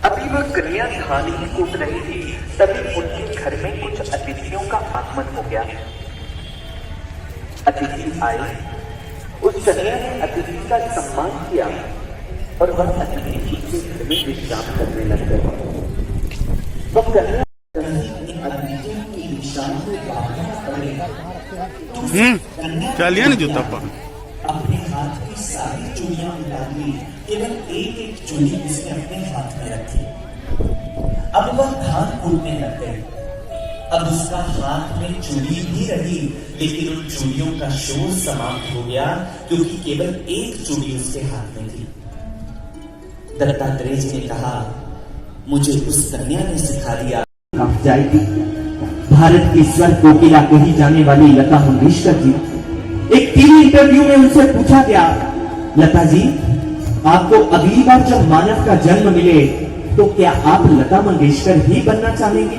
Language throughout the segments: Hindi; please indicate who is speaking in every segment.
Speaker 1: अभी वह कन्या धानी कूट रही थी, तभी उनके घर में कुछ अतिथियों का आगमन हो गया। अतिथि आए, उस कन्या ने अतिथि का सम्मान किया और वह अतिथि के घर में विश्राम करने लग गए। वह कन्या अतिथियों की विश्राम में
Speaker 2: चलिए ना जूता पा
Speaker 1: अपने हाथ की सारी चूड़ियां मिला ली, केवल एक एक चूड़ी उसने अपने हाथ में रखी। अब वह धान कूटने लग गई। अब उसका हाथ में चूड़ी भी रही, लेकिन उन चूड़ियों का शोर समाप्त हो गया, क्योंकि केवल एक चूड़ी उसके हाथ में थी। दत्तात्रेय जी ने कहा, मुझे उस कन्या ने सिखा दिया। जाएगी भारत की स्वर कोकिला कही जाने वाली लता मंगेशकर जी, एक टीवी इंटरव्यू में उनसे पूछा गया, लता जी आपको अगली बार जब मानव का जन्म मिले तो क्या आप लता मंगेशकर ही बनना चाहेंगे?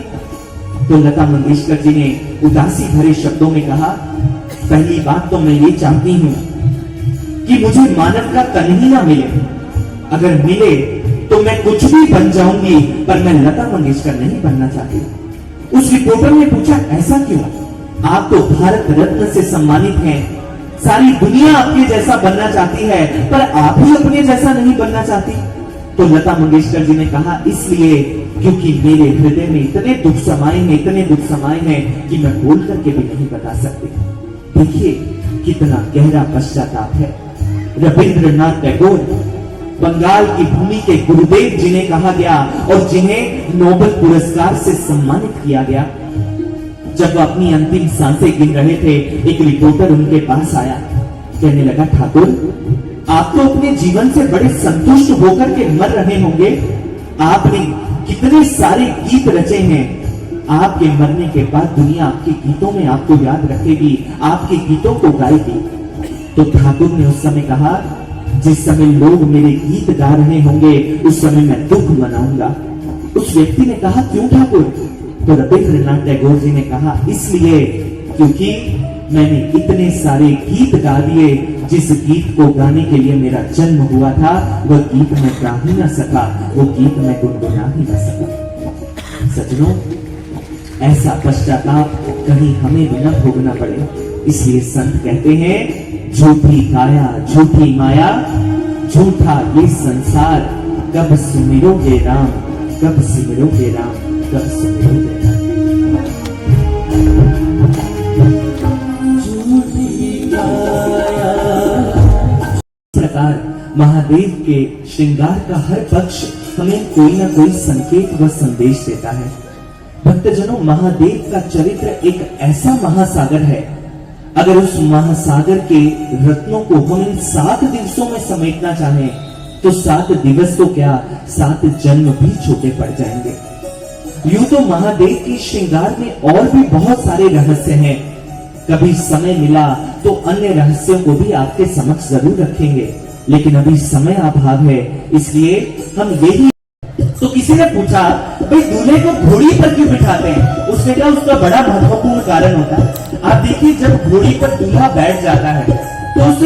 Speaker 1: तो लता मंगेशकर जी ने उदासी भरे शब्दों में कहा, पहली बात तो मैं ये चाहती हूं कि मुझे मानव का तन ही ना मिले, अगर मिले तो मैं कुछ भी बन जाऊंगी, पर मैं लता मंगेशकर नहीं बनना चाहती। उस रिपोर्टर ने पूछा, ऐसा क्यों? आप तो भारत रत्न से सम्मानित हैं, सारी दुनिया आपके जैसा बनना चाहती है, पर आप ही अपने जैसा नहीं बनना चाहती। तो लता मंगेशकर जी ने कहा, इसलिए क्योंकि मेरे हृदय में इतने दुख समाये हैं कि मैं बोल करके भी नहीं बता सकती। देखिए कितना गहरा पश्चाताप है। रविंद्रनाथ टैगोर, बंगाल की भूमि के गुरुदेव जिन्हें कहा गया और जिन्हें नोबेल पुरस्कार से सम्मानित किया गया, जब वो अपनी अंतिम सांसें गिन रहे थे, एक रिपोर्टर उनके पास आया, कहने लगा, ठाकुर आप तो अपने जीवन से बड़े संतुष्ट होकर के मर रहे होंगे, आपने कितने सारे गीत रचे हैं, आपके मरने के बाद दुनिया आपके गीतों में आपको याद रखेगी, आपके गीतों को गाएगी। तो ठाकुर ने उस समय कहा, जिस समय लोग मेरे गीत गा रहे होंगे उस समय मैं दुख मनाऊंगा। उस व्यक्ति ने कहा, क्यों ठाकुर? तो रविंद्रनाथ टैगोर जी ने कहा, इसलिए क्योंकि मैंने इतने सारे गीत गा दिए, जिस गीत को गाने के लिए मेरा जन्म हुआ था, वह गीत मैं गा ही ना सका, वो गीत मैं गुनगुना ही ना सका। सज्जनों, ऐसा पश्चाताप कहीं हमें भी न भोगना पड़े, इसलिए संत कहते हैं, झूठी काया झूठी माया, झूठा ये संसार, कब सुमिरोगे राम, कब सुमिरोगे राम, कब सुमिरोगे राम। इस प्रकार महादेव के श्रृंगार का हर पक्ष हमें कोई ना कोई संकेत व संदेश देता है। भक्तजनों, महादेव का चरित्र एक ऐसा महासागर है, अगर उस महासागर के रत्नों को हम इन 7 दिवसों में समेटना चाहें तो 7 दिवस तो क्या 7 जन्म भी छोटे पड़ जाएंगे। यूं तो महादेव के श्रृंगार में और भी बहुत सारे रहस्य हैं, कभी समय मिला तो अन्य रहस्यों को भी आपके समक्ष जरूर रखेंगे, लेकिन अभी समय अभाव है, इसलिए हम यही। तो किसी ने पूछा, भाई दूल्हे को घोड़ी पर क्यों बिठाते हैं? उसने कहा, उसका बड़ा महत्वपूर्ण कारण होता है। आप देखिए, जब घोड़ी पर दूल्हा बैठ जाता है तो उस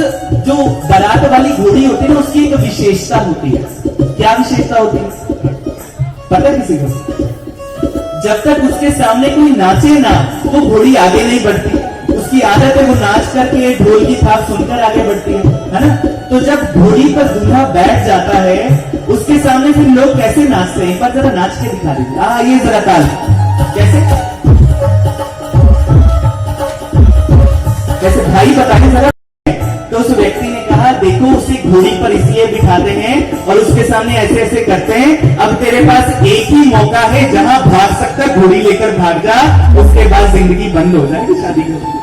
Speaker 1: जो बारात वाली घोड़ी होती है ना, उसकी एक विशेषता होती है। क्या विशेषता होती है पता है किसी को? जब तक उसके सामने कोई नाचे ना, वो घोड़ी आगे नहीं बढ़ती। उसकी आदत है वो नाच करके ढोल की थाप सुनकर आगे बढ़ती है ना? तो जब घोड़ी पर दूल्हा बैठ जाता है, उसके सामने फिर लोग कैसे नाचते हैं? एक बार जरा नाच के दिखा दीजिए। ये जरा ताल कैसे कैसे भाई बताइए जरा। तो उस व्यक्ति ने कहा, देखो उसे घोड़ी पर इसलिए बिठाते हैं और उसके सामने ऐसे ऐसे करते हैं, अब तेरे पास एक ही मौका है जहां भाग सकता, घोड़ी लेकर भाग जा, उसके बाद जिंदगी बंद हो जाएगी, शादी कर।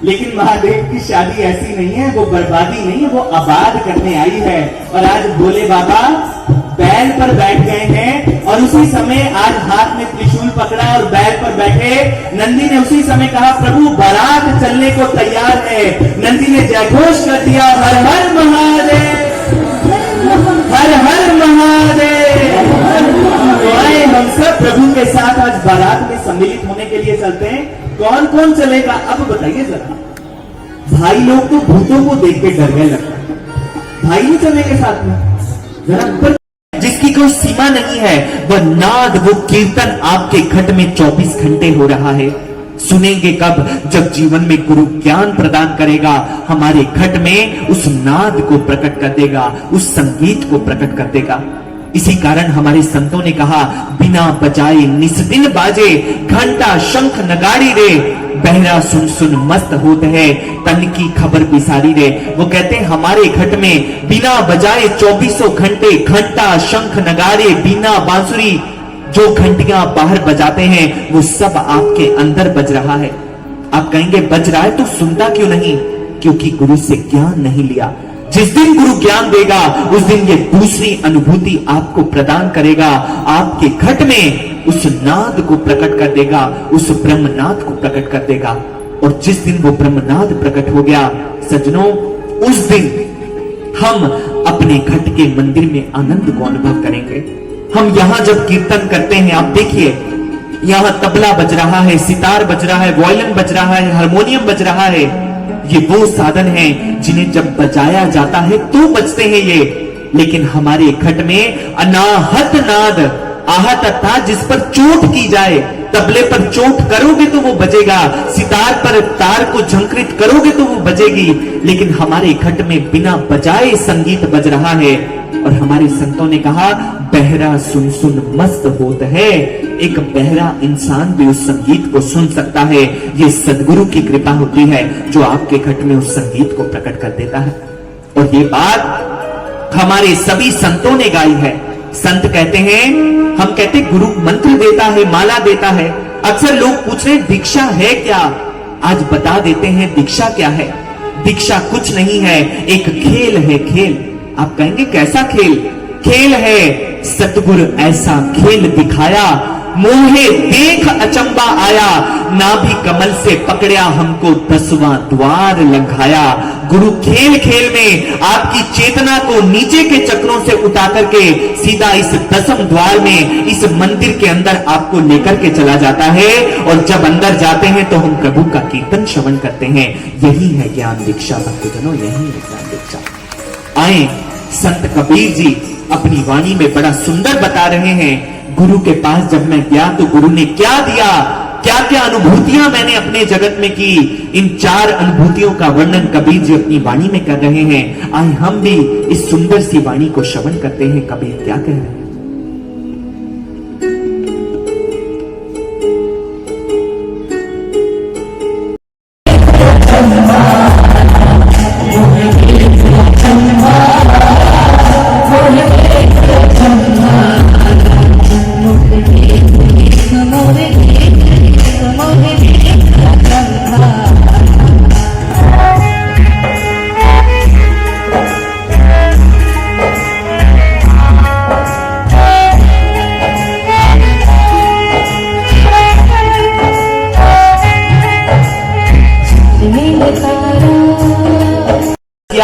Speaker 1: लेकिन महादेव की शादी ऐसी नहीं है, वो बर्बादी नहीं है, वो आबाद करने आई है। और आज भोले बाबा बैल पर बैठ गए हैं और उसी समय आज हाथ में त्रिशूल पकड़ा और बैल पर बैठे नंदी ने उसी समय कहा, प्रभु बारात चलने को तैयार है। नंदी ने जयघोष कर दिया, हर हर महादेव, हर हर महादेव। तो आए हम सब प्रभु के साथ आज बारात में सम्मिलित होने के लिए चलते हैं। कौन कौन चलेगा अब बताइए जरा। भाई लोग तो भूतों को देख के डर गए लगता है, भाई नहीं चलेंगे साथ में जरा।
Speaker 3: कोई सीमा नहीं है। वह नाद, वो कीर्तन आपके घट में 24 घंटे हो रहा है। सुनेंगे कब? जब जीवन में गुरु ज्ञान प्रदान करेगा, हमारे घट में उस नाद को प्रकट कर देगा, उस संगीत को प्रकट कर देगा। इसी कारण हमारे संतों ने कहा, बिना बजाए निस्दिन बाजे, घंटा शंख नगाड़ी रे, बहरा सुन सुन मस्त होत है, तन की खबर बिसारी रे। वो कहते हैं हमारे घट में बिना बजाए 24 घंटे घंटा शंख नगाड़े, बीना बांसुरी, जो घंटियां बाहर बजाते हैं वो सब आपके अंदर बज रहा है। आप कहेंगे बज रहा है तो सुनता क्यों नहीं? क्योंकि गुरु से ज्ञान नहीं लिया। जिस दिन गुरु ज्ञान देगा उस दिन ये दूसरी अनुभूति आपको प्रदान करेगा, आपके घट में उस नाद को प्रकट कर देगा, उस ब्रह्मनाद को प्रकट कर देगा। और जिस दिन वो ब्रह्मनाद प्रकट हो गया सज्जनों, उस दिन हम अपने घट के मंदिर में आनंद को अनुभव करेंगे। हम यहां जब कीर्तन करते हैं, आप देखिए यहां तबला बज रहा है, सितार बज रहा है, वायलिन बज रहा है, हारमोनियम बज रहा है। ये वो साधन हैं जिन्हें जब बजाया जाता है तो बजते हैं ये। लेकिन हमारे घट में अनाहत नाद, आहत अर्थात जिस पर चोट की जाए, तबले पर चोट करोगे तो वो बजेगा, सितार पर तार को झंकृत करोगे तो वो बजेगी। लेकिन हमारे घट में बिना बजाए संगीत बज रहा है। और हमारे संतों ने कहा, बहरा सुन सुन मस्त होत है। एक बहरा इंसान भी उस संगीत को सुन सकता है। ये सदगुरु की कृपा होती है जो आपके घट में उस संगीत को प्रकट कर देता है। और ये बात हमारे सभी संतों ने गाई है। संत कहते हैं, हम कहते गुरु मंत्र देता है, माला देता है। अक्सर लोग पूछ रहे दीक्षा है क्या? आज बता देते हैं दीक्षा क्या है। दीक्षा कुछ नहीं है, एक खेल है, खेल। आप कहेंगे कैसा खेल? खेल है सतगुरु ऐसा खेल दिखाया, मोहे देख अचंबा आया, नाभि कमल से पकड़या हमको 10वां द्वार लंघाया। गुरु खेल खेल में आपकी चेतना को नीचे के चक्रों से उठा करके सीधा इस 10वें द्वार में, इस मंदिर के अंदर आपको लेकर के चला जाता है। और जब अंदर जाते हैं तो हम प्रभु का कीर्तन श्रवण करते हैं। यही है ज्ञान दीक्षा भक्तजनों, यही है ज्ञान दीक्षा। आए संत कबीर जी अपनी वाणी में बड़ा सुंदर बता रहे हैं, गुरु के पास जब मैं गया तो गुरु ने क्या दिया, क्या क्या अनुभूतियां मैंने अपने जगत में की। इन 4 अनुभूतियों का वर्णन कबीर जी अपनी वाणी में कर रहे हैं। आए हम भी इस सुंदर सी वाणी को श्रवण करते हैं, कबीर क्या कह रहे हैं।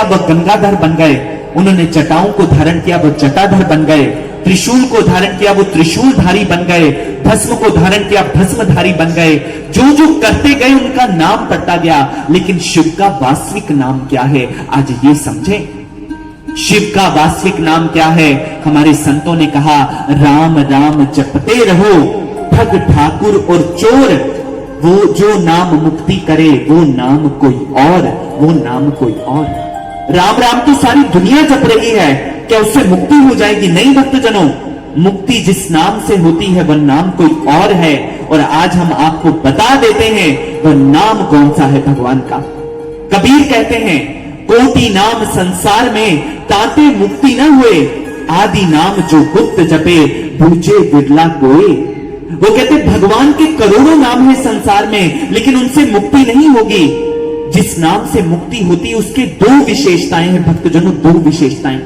Speaker 3: वो गंगाधर बन गए, उन्होंने जटाओं को धारण किया, वो जटाधर बन गए। त्रिशूल को धारण किया, वो त्रिशूलधारी बन गए। भस्म को धारण किया, भस्मधारी बन गए। जो जो करते गए उनका नाम पड़ता गया। लेकिन शिव का वास्तविक नाम क्या है, आज ये समझें। शिव का वास्तविक नाम क्या है? हमारे संतों ने कहा, राम राम जपते रहो, ठग ठाकुर और चोर, वो जो नाम मुक्ति करे वो नाम कोई और, वो नाम कोई और। राम राम तो सारी दुनिया जप रही है, क्या उससे मुक्ति हो जाएगी? नहीं भक्तजनों, मुक्ति जिस नाम से होती है वह नाम कोई और है। और आज हम आपको बता देते हैं वह नाम कौन सा है भगवान का। कबीर कहते हैं, कोटि नाम संसार में ताते मुक्ति न हुए, आदि नाम जो गुप्त जपे बूझे बिरला कोई। वो कहते भगवान के करोड़ों नाम है संसार में, लेकिन उनसे मुक्ति नहीं होगी। जिस नाम से मुक्ति होती है उसके 2 विशेषताएं हैं भक्तजनों, 2 विशेषताएं।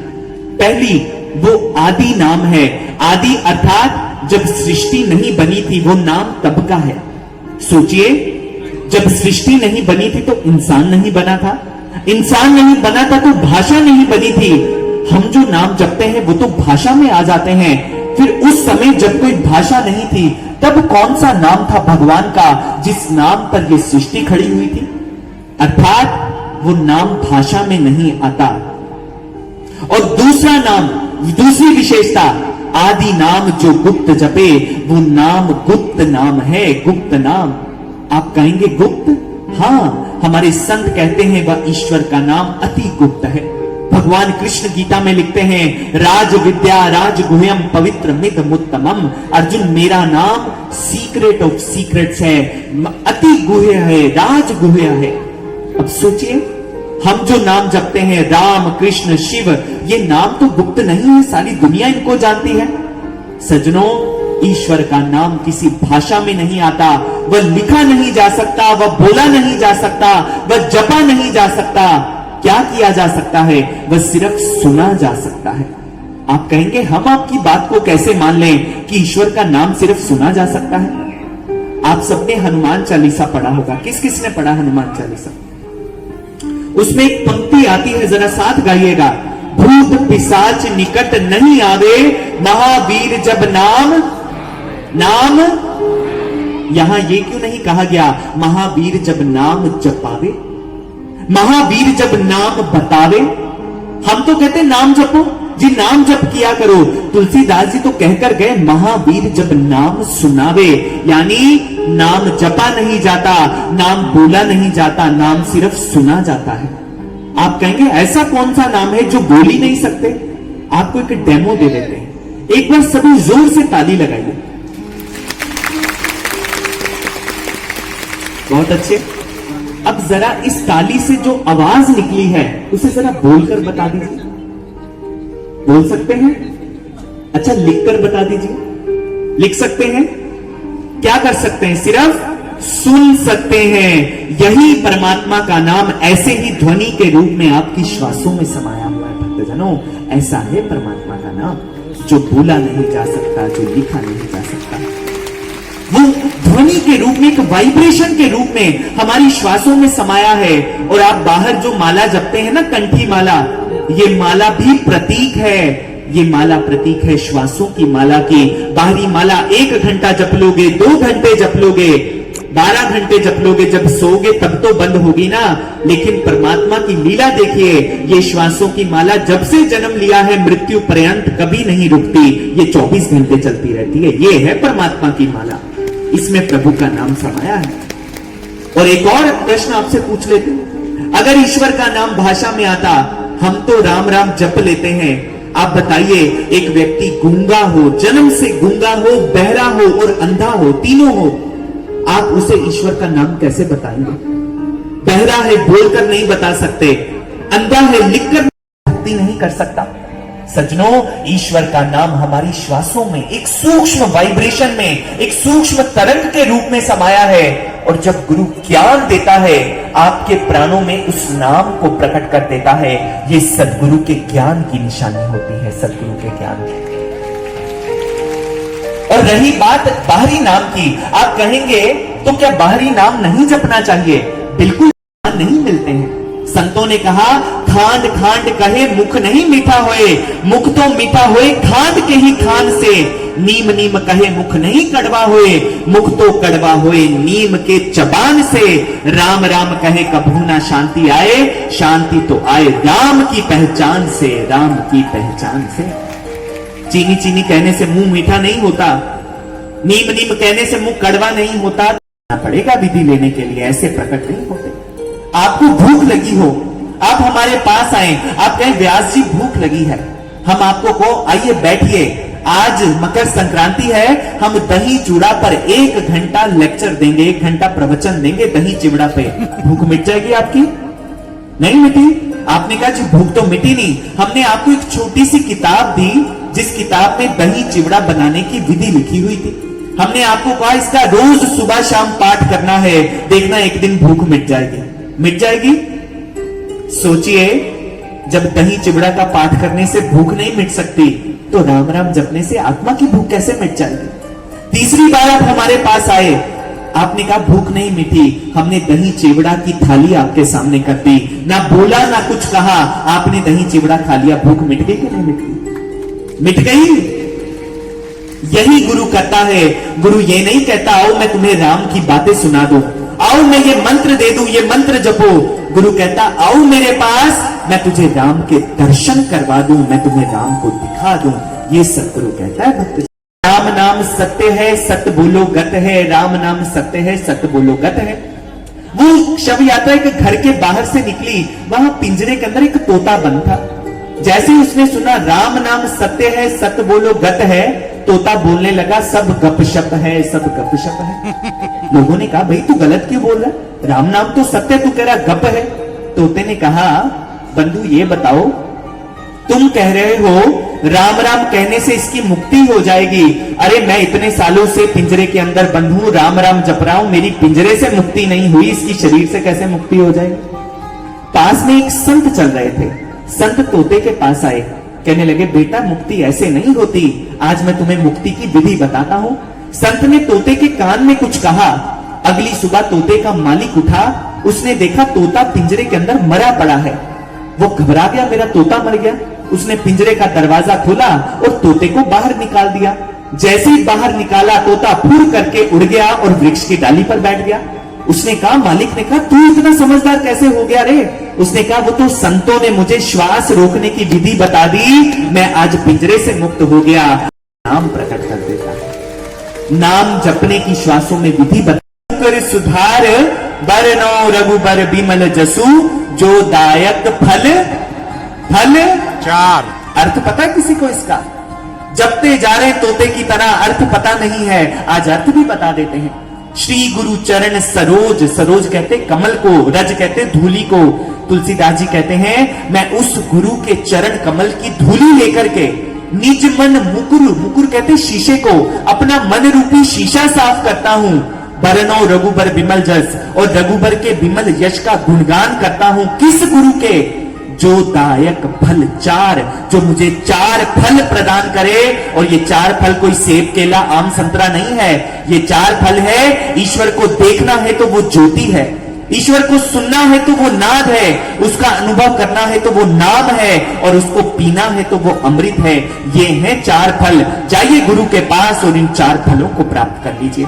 Speaker 3: पहली, वो आदि नाम है। आदि अर्थात जब सृष्टि नहीं बनी थी वो नाम तब का है। सोचिए, जब सृष्टि नहीं बनी थी तो इंसान नहीं बना था, इंसान नहीं बना था तो भाषा नहीं बनी थी। हम जो नाम जपते हैं वो तो भाषा में आ जाते हैं। फिर उस समय जब कोई भाषा नहीं थी तब कौन सा नाम था भगवान का जिस नाम पर यह सृष्टि खड़ी हुई थी? अर्थात वो नाम भाषा में नहीं आता। और दूसरा नाम दूसरी विशेषता, आदि नाम जो गुप्त जपे वो नाम गुप्त नाम है, गुप्त नाम। आप कहेंगे गुप्त? हाँ, हमारे संत कहते हैं वह ईश्वर का नाम अति गुप्त है। भगवान कृष्ण गीता में लिखते हैं, राज विद्या राज गुह्यम पवित्र मितमुत्तमम। अर्जुन, मेरा नाम सीक्रेट ऑफ सीक्रेट्स है, अति गुह्य है, राज गुह्य है। अब सोचिए, हम जो नाम जपते हैं राम कृष्ण शिव, ये नाम तो गुप्त नहीं है, सारी दुनिया इनको जानती है। सज्जनों, ईश्वर का नाम किसी भाषा में नहीं आता, वह लिखा नहीं जा सकता, वह बोला नहीं जा सकता, वह जपा नहीं जा सकता। क्या किया जा सकता है? वह सिर्फ सुना जा सकता है। आप कहेंगे, हम आपकी बात को कैसे मान लें कि ईश्वर का नाम सिर्फ सुना जा सकता है? आप सबने हनुमान चालीसा पढ़ा होगा। किस किस ने पढ़ा हनुमान चालीसा? उसमें एक पंक्ति आती है, जरा साथ गाइएगा। भूत पिशाच निकट नहीं आवे, महावीर जब नाम नाम। यहां ये क्यों नहीं कहा गया महावीर जब नाम जपावे, महावीर जब नाम बतावे? हम तो कहते नाम जपो जी, नाम जप किया करो। तुलसीदास जी तो कहकर गए महावीर जब नाम सुनावे, यानी नाम जपा नहीं जाता, नाम बोला नहीं जाता, नाम सिर्फ सुना जाता है। आप कहेंगे ऐसा कौन सा नाम है जो बोल ही नहीं सकते? आपको एक डेमो दे देते हैं, एक बार सभी जोर से ताली लगाइए। बहुत अच्छे। अब जरा इस ताली से जो आवाज निकली है उसे जरा बोलकर बता दीजिए। बोल सकते हैं? अच्छा, लिखकर बता दीजिए। लिख सकते हैं? क्या कर सकते हैं? सिर्फ सुन सकते हैं। यही परमात्मा का नाम ऐसे ही ध्वनि के रूप में आपकी श्वासों में समाया हुआ है। भक्तजनों, ऐसा है परमात्मा का नाम, जो बोला नहीं जा सकता, जो लिखा नहीं जा सकता। वो ध्वनि के रूप में, एक वाइब्रेशन के रूप में हमारी श्वासों में समाया है। और आप बाहर जो माला जपते हैं ना, कंठी माला, ये माला भी प्रतीक है। ये माला प्रतीक है श्वासों की माला की। बाहरी माला 1 घंटा जप लोगे, 2 घंटे जप लोगे, 12 घंटे जप लोगे, जब सोओगे तब तो बंद होगी ना। लेकिन परमात्मा की लीला देखिए, ये श्वासों की माला जब से जन्म लिया है मृत्यु पर्यंत कभी नहीं रुकती, ये 24 घंटे चलती रहती है। ये है परमात्मा की माला, इसमें प्रभु का नाम समाया है। और एक और प्रश्न आपसे पूछ लेते हैं, अगर ईश्वर का नाम भाषा में आता, हम तो राम राम जप लेते हैं, आप बताइए, एक व्यक्ति गूंगा हो, जन्म से गूंगा हो, बहरा हो और अंधा हो, तीनों हो, आप उसे ईश्वर का नाम कैसे बताएंगे? बहरा है, बोलकर नहीं बता सकते, अंधा है, लिखकर भक्ति नहीं कर सकता। सज्जनों, ईश्वर का नाम हमारी श्वासों में एक सूक्ष्म वाइब्रेशन में, एक सूक्ष्म तरंग के रूप में समाया है। और जब गुरु ज्ञान देता है, आपके प्राणों में उस नाम को प्रकट कर देता है। ये सद्गुरु के ज्ञान की निशानी होती है, सद्गुरु के ज्ञान की। और रही बात बाहरी नाम की, आप कहेंगे तो क्या बाहरी नाम नहीं जपना चाहिए? बिल्कुल नहीं मिलते हैं। संतों ने कहा, खांड खांड कहे मुख नहीं मीठा होए, मुख तो मीठा होए खांड के ही खान से। नीम नीम कहे मुख नहीं कड़वा होए, मुख तो कड़वा होए नीम के चबान से। राम राम कहे कभू ना शांति आए, शांति तो आए राम की पहचान से, राम की पहचान से। चीनी चीनी कहने से मुंह मीठा नहीं होता, नीम नीम कहने से मुंह कड़वा नहीं होता। पड़ेगा विधि लेने के लिए, ऐसे प्रकट नहीं होते। आपको भूख लगी हो, आप हमारे पास आए, आप कहें व्यास जी भूख लगी है, हम आपको कहो आइए बैठिए, आज मकर संक्रांति है, हम दही चूड़ा पर 1 घंटा लेक्चर देंगे, 1 घंटा प्रवचन देंगे दही चिवड़ा पे। भूख मिट जाएगी आपकी? नहीं मिटी। आपने कहा जी भूख तो मिटी नहीं। हमने आपको एक छोटी सी किताब दी, जिस किताब में दही चिवड़ा बनाने की विधि लिखी हुई थी। हमने आपको कहा इसका रोज सुबह शाम पाठ करना है, देखना एक दिन भूख मिट जाएगी। मिट जाएगी? सोचिए, जब दही चिवड़ा का पाठ करने से भूख नहीं मिट सकती, तो राम राम जपने से आत्मा की भूख कैसे मिट जाएगी? तीसरी बार आप हमारे पास आए, आपने कहा भूख नहीं मिटी, हमने दही चिवड़ा की थाली आपके सामने कर दी, ना बोला ना कुछ कहा, आपने दही चिवड़ा खा लिया। भूख मिट गई कि नहीं मिट गई? मिट गई। यही गुरु कहता है। गुरु ये नहीं कहता आओ मैं तुम्हें राम की बातें सुना दूं, आओ मैं ये मंत्र दे दूं, ये मंत्र जपो। गुरु कहता आओ मेरे पास, मैं तुझे राम के दर्शन करवा दूं, मैं तुम्हें राम को दिखा दूं। ये सतगुरु कहता है भक्त। राम नाम सत्य है, सत्य बोलो गत है। राम नाम सत्य है, सत्य बोलो गत है। वो शव यात्रा एक घर के बाहर से निकली, वहां पिंजरे के अंदर एक तोता बंद था। जैसे ही उसने सुना राम नाम सत्य है, सत्य बोलो गत है, तोता बोलने लगा सब गपशप है, सब गपशप है। लोगों ने कहा भाई तू गलत क्यों बोल रहा है, राम नाम तो सत्य, तू कह रहा गप है। तोते ने कहा बंधु ये बताओ, तुम कह रहे हो राम राम कहने से इसकी मुक्ति हो जाएगी, अरे मैं इतने सालों से पिंजरे के अंदर बंद हूं, राम राम जप रहा हूं, मेरी पिंजरे से मुक्ति नहीं हुई, इसकी शरीर से कैसे मुक्ति हो जाएगी। पास में एक संत चल रहे थे, संत तोते के पास आए, कहने लगे बेटा मुक्ति ऐसे नहीं होती, आज मैं तुम्हें मुक्ति की विधि बताता हूं। संत ने तोते के कान में कुछ कहा। अगली सुबह तोते का मालिक उठा, उसने देखा तोता पिंजरे के अंदर मरा पड़ा है। वो घबरा गया, मेरा तोता मर गया। उसने पिंजरे का दरवाजा खोला और तोते को बाहर निकाल दिया। जैसे ही बाहर निकाला, तोता फुर करके उड़ गया और वृक्ष की डाली पर बैठ गया। उसने कहा, मालिक ने कहा तू इतना समझदार कैसे हो गया रे? उसने कहा वो तो संतों ने मुझे श्वास रोकने की विधि बता दी, मैं आज पिंजरे से मुक्त हो गया। नाम प्रकट कर देता है, नाम जपने की श्वासों में विधि बता कर सुधार बरनो रघुबर बिमल जसु, जो दायक फल फल
Speaker 2: 4
Speaker 3: अर्थ पता है किसी को इसका? जपते जा रहे तोते की तरह, अर्थ पता नहीं है, आज अर्थ भी बता देते हैं। श्री गुरु चरण सरोज, सरोज कहते कमल को, रज कहते धूली को। तुलसीदास जी कहते हैं मैं उस गुरु के चरण कमल की धूली लेकर के निज मन मुकुर, मुकुर कहते शीशे को, अपना मन रूपी शीशा साफ करता हूं। बरनो रघुबर बिमल जस, और रघुबर के बिमल यश का गुणगान करता हूं। किस गुरु के? जो दायक फल 4, जो मुझे 4 फल प्रदान करे। और ये 4 फल कोई सेब केला आम संतरा नहीं है, ये 4 फल है ईश्वर को देखना है तो वो ज्योति है, ईश्वर को सुनना है तो वो नाद है, उसका अनुभव करना है तो वो नाम है, और उसको पीना है तो वो अमृत है। ये हैं 4 फल। जाइए गुरु के पास और इन 4 फलों को प्राप्त कर लीजिए।